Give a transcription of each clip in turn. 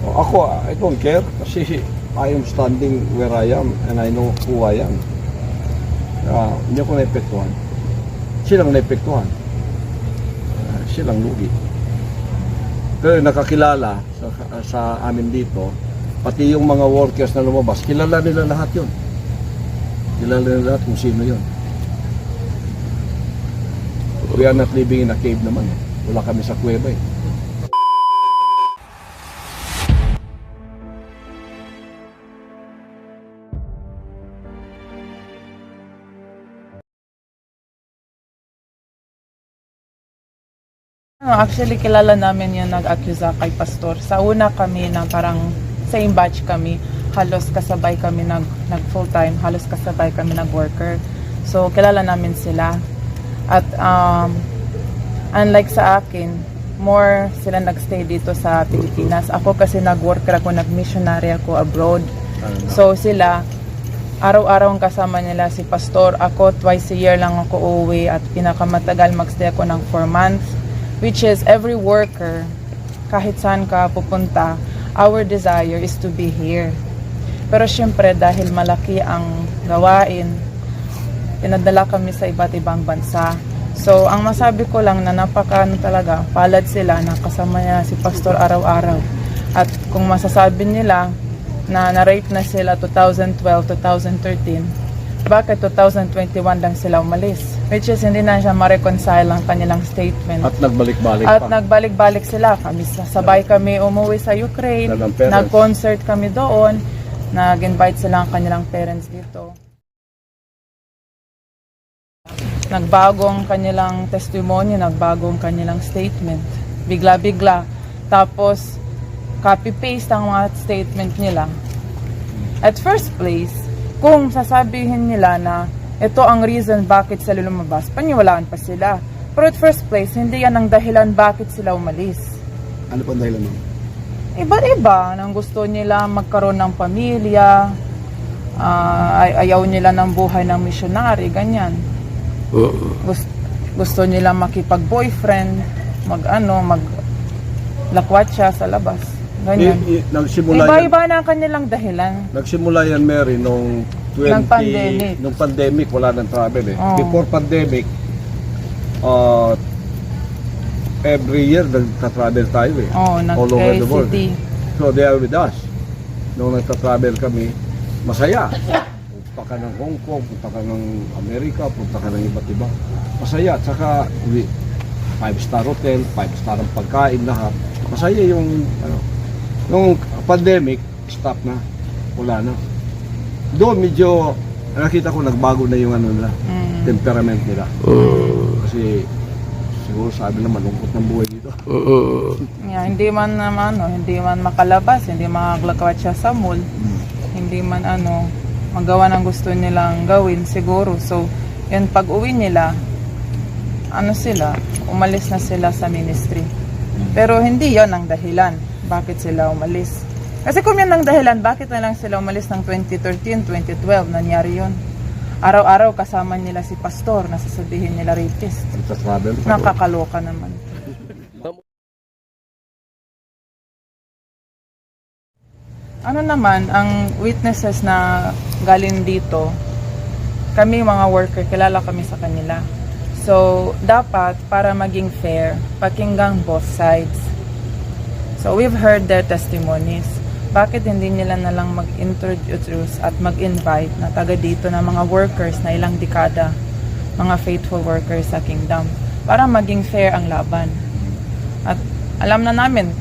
Ako, I don't care kasi I am standing where I am and I know who I am. Hindi ako naepektuhan. Silang naepektuhan. Silang lugi. Pero nakakilala sa amin dito, pati yung mga workers na lumabas, kilala nila lahat yun. Kilala nila lahat kung sino yun. We are not living in a cave naman. Wala kami sa kuweba eh. Actually, kilala namin yung nag-accuse kay Pastor. Sa una kami na parang same batch kami. Halos kasabay kami nag full-time. Halos kasabay kami nag-worker. So, kilala namin sila. At unlike sa akin, more sila nagstay dito sa Pilipinas. Ako kasi nag-worker ako, nag-missionary ako abroad. So, sila, araw-araw ang kasama nila si Pastor. Ako, twice a year lang ako uuwi at pinakamatagal magstay ako ng 4 months. Which is every worker, kahit saan ka pupunta, our desire is to be here. Pero syempre dahil malaki ang gawain, pinadala kami sa iba't ibang bansa. So ang masabi ko lang na talaga, palad sila na kasama niya si Pastor araw-araw. At kung masasabi nila na na-rape na sila 2012, 2013, bakit 2021 lang sila umalis? Which is hindi na siya ma-reconcile ang kanilang statement. At nagbalik-balik At pa. nagbalik-balik sila. Sabay kami umuwi sa Ukraine. Nag-concert kami doon. Nag-invite sila ang kanilang parents dito. Nagbago ang kanilang testimony, nagbago ang kanilang statement. Bigla-bigla. Tapos, copy-paste ang mga statement nila. At first place, kung sasabihin nila na ito ang reason bakit sila lumabas, paniwalaan pa sila. Pero at first place, hindi yan ang dahilan bakit sila umalis. Ano pang dahilan mo? Iba-iba. Nang gusto nila magkaroon ng pamilya, ayaw nila ng buhay ng missionary, ganyan. Gusto nila makipag-boyfriend, maglakwatsa sa labas. Ganyan. Iba-iba na ang kanilang dahilan. Nagsimula yan, Mary, nung pandemic, wala nang travel eh. Oh. Before pandemic, every year nagta-travel tayo eh. All over the world. So they are with us. Nung nagta-travel kami, masaya. Punta ka ng Hong Kong, punta ka ng Amerika, punta ka ng iba't iba. Masaya. At saka 5-star hotel, 5-star ang pagkain, lahat. Masaya yung nung pandemic, stop na. Wala na. Doon medyo nakita ko nagbago na yung nila, temperament nila. Kasi siguro sabi na malungkot ng buhay dito. Yeah, hindi man makalabas, hindi makaglakawat siya sa mall. Hindi man magawa ng gusto nilang gawin siguro. So, yun pag-uwi nila, umalis na sila sa ministry. Pero hindi yon ang dahilan bakit sila umalis. Kasi kung yan ang dahilan, bakit na lang sila umalis ng 2013, 2012? Nangyari yun. Araw-araw kasama nila si Pastor, nasasabihin nila rapist. Nakakaloka naman. Ano naman, ang witnesses na galing dito, kami mga worker, kilala kami sa kanila. So, dapat, para maging fair, pakinggang both sides. So, we've heard their testimonies. Bakit hindi nila nalang mag-introduce at mag-invite na taga dito na mga workers na ilang dekada, mga faithful workers sa kingdom, para maging fair ang laban. At alam na namin,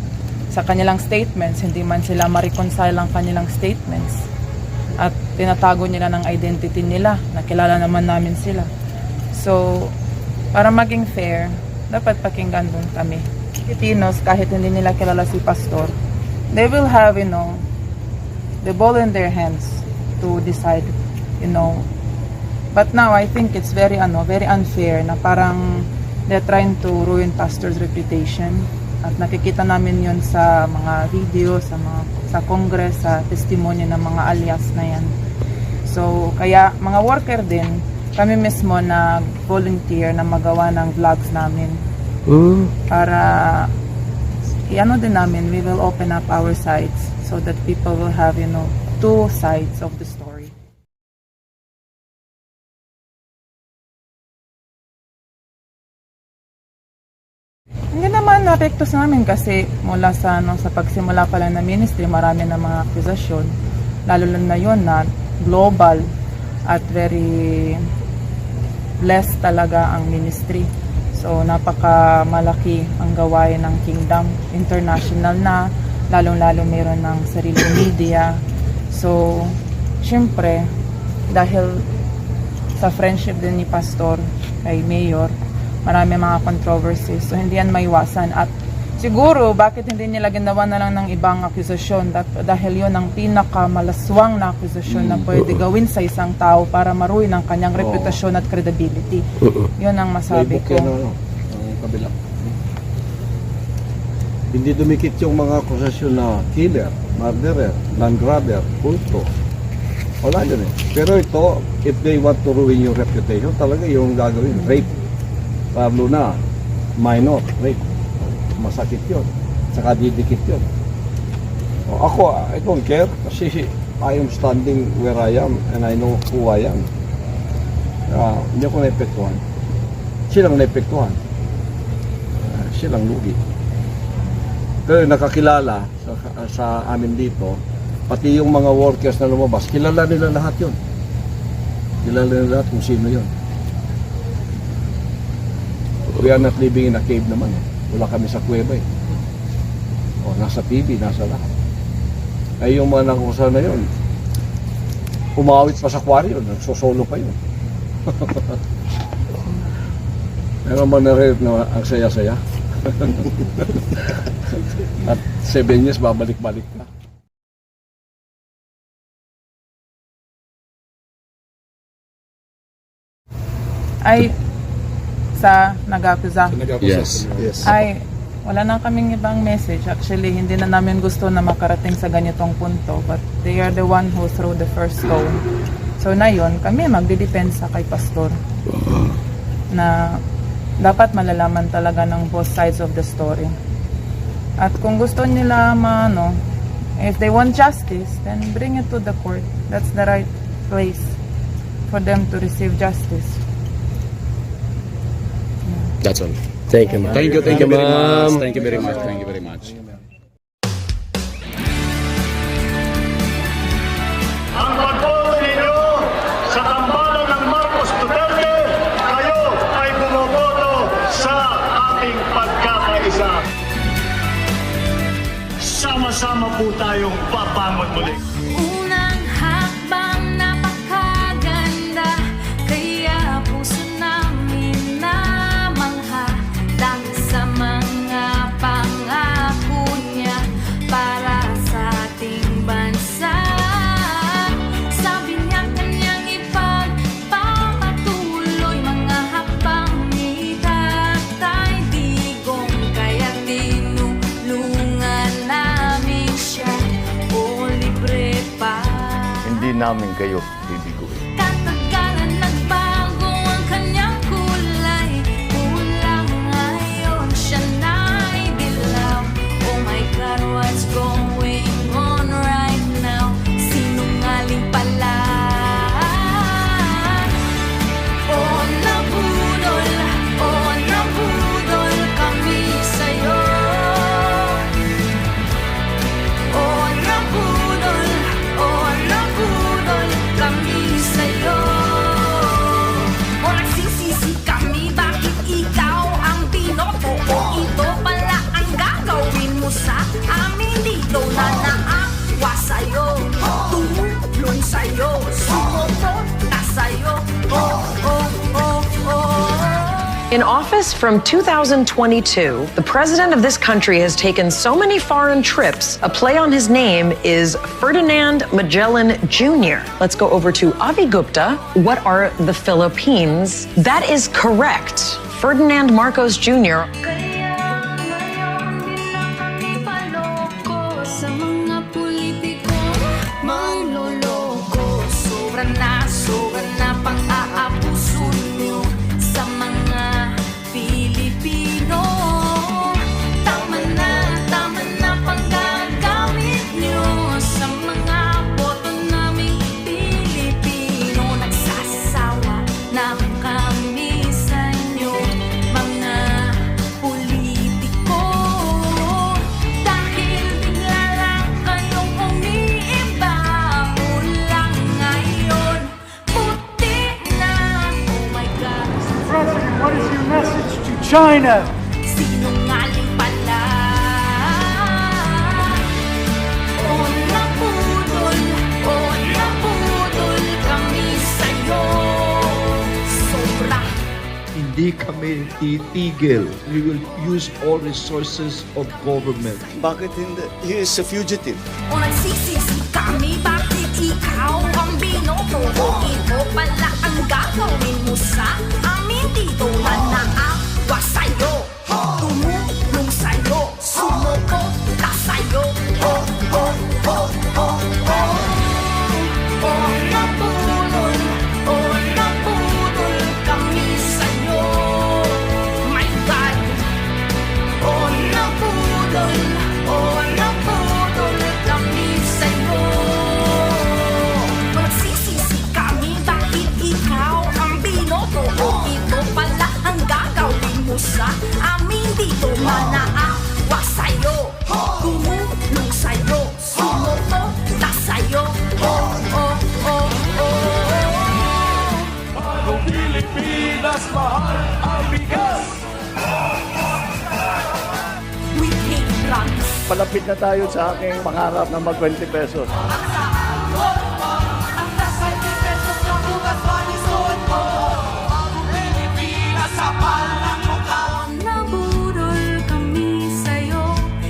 sa kanilang statements, hindi man sila ma-reconcile ang kanilang statements. At tinatago nila ng identity nila, nakilala naman namin sila. So, para maging fair, dapat pakinggan din kami. Filipinos, kahit hindi nila kilala si Pastor, they will have, the ball in their hands to decide, But now, I think it's very unfair na parang they're trying to ruin Pastor's reputation. At nakikita namin yun sa mga video, sa Congress, sa testimony ng mga alias na yan. So, kaya mga worker din, kami mismo nag-volunteer na magawa ng vlogs namin. Para i-ano din namin, we will open up our sides so that people will have, two sides of the story. Hindi naman na-apekto sa namin kasi mula sa pagsimula pa lang na ministry, marami na mga akusasyon. Lalo na yun na global at very blessed talaga ang ministry. So napaka-malaki ang gawain ng kingdom. International na, lalong-lalo meron ng sariling media. So, syempre, dahil sa friendship din ni Pastor kay Mayor, marami mga controversies. So, hindi yan maiwasan. At siguro, bakit hindi nila ginawa na lang ng ibang akusasyon? Dahil yun ang pinakamalaswang na akusasyon na pwede gawin sa isang tao para maruin ang kanyang reputasyon at credibility. Yun ang masabi ko. Ang kabila. Hindi dumikit yung mga akusasyon na killer, murderer, land grabber, kulto. Wala yun eh. Pero ito, if they want to ruin your reputation, talaga yung gagawin, rape. Lalo na, minor, rape. Masakit yun. Saka didikit yun. O, ako, I don't care kasi I am standing where I am and I know who I am. Hindi ako naepektuhan. Silang naepektuhan. Silang lugi. Pero nakakilala sa amin dito, pati yung mga workers na lumabas, kilala nila lahat yun. Kilala nila lahat kung sino yun. We are not living in a cave naman eh. Wala kami sa kuweba eh. O, nasa TV, nasa lahat. Ay yung mga nakusa na yun, umawit pa sa kwaryo, nagsosolo pa yun. Meron man na-rare na ang saya-saya. At 7 years, babalik-balik ka. Ay, sa nag-akusa. Yes. Ay, wala na kaming ibang message. Actually, hindi na namin gusto na makarating sa ganitong punto. But they are the one who threw the first stone. So na yun, kami magdidepensa kay Pastor. Na dapat malalaman talaga ng both sides of the story. At kung gusto nila if they want justice, then bring it to the court. That's the right place for them to receive justice. That's all. Thank you, ma'am. Thank you very ma'am. much. Thank you very much. Thank you very much. Ang pagboto ninyo sa tambalan ng Marcos Duterte, kayo ay bumoboto sa ating pagkakaisa. Sama-sama po tayong babangon muli. Unang hakbang napakaganda, kaya puso namin namangha dahil sa mga pangako niya para sa ating bansa. Sabi niya kanyang ipagpapatuloy mga hakbang ni Tatay Digong, kaya tinulungan namin siya o libre pa. Hindi namin kayo bibiguin. Katagalan nagbago ang kanyang kulay, kulang ngayon siya na'y dilaw. Oh my God, what's going on right now? Sinungaling pala. Oh nabudol kami sa'yo. Oh nabudol kami sa'yo. O nagsisisi kami, bakit ikaw ang binoto? O ito pala ang gagawin mo sa amin dito na naawa sa'yo, tumulong sa'yo, sumuporta sa'yo. In office from 2022, the president of this country has taken so many foreign trips, a play on his name is Ferdinand Magellan Jr. Let's go over to Avi Gupta. What are the Philippines? That is correct. Ferdinand Marcos Jr. Kaya ngayon di na kami paloko sa mga politiko mangloloko. Sobra na pang-aabuso nyo sa mga Pilipino. Tama na China! Sinungaling pala. Oh, napudol kami sa'yo. Sobra. Hindi kami titigil. We will use all resources of government. Bakit hindi? He is a fugitive. O nagsisisi kami, bakit ikaw ang binoto ko? Ito pala ang gagawin mo sa amin dito na naawa sa'yo. Tumulong sa'yo, sumuko ka sa'yo. Oh, oh, oh, oh, oh. Oh, napudol kami sa'yo. My God. Oh, napudol kami sa'yo. Magsisisi kami, bakit ikaw ang binoto ko? Ito pala ang gagawin mo sa amin dito. Manaawa sa'yo, tumulong sa'yo, sumuko na sa'yo. Oh, oh, oh, oh. Pilipinas, mahal ang bigas! We hate drugs. Palapit na tayo sa aking pangarap na mag 20 pesos. Nabudol kami sa'yo.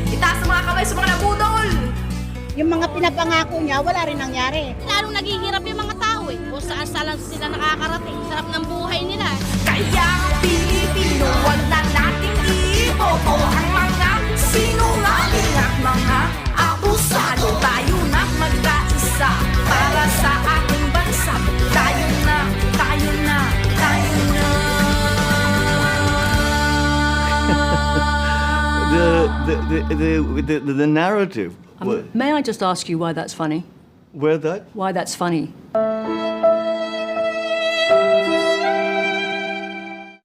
Itaas ang mga kamay sa mga nabudol. Yung mga pinapangako niya, wala rin nangyari. Lalong naghihirap yung mga tao eh. Kung saan saan sila nakakarating. Sarap ng buhay nila. Kaya Pilipino, wag na nating iboto ang mga sinungaling at mga abusado. Tayo na magkaisa para sa ating bansa. Tayo na, tayo na, tayo na. The narrative. May I just ask you why that's funny? Where that? Why that's funny?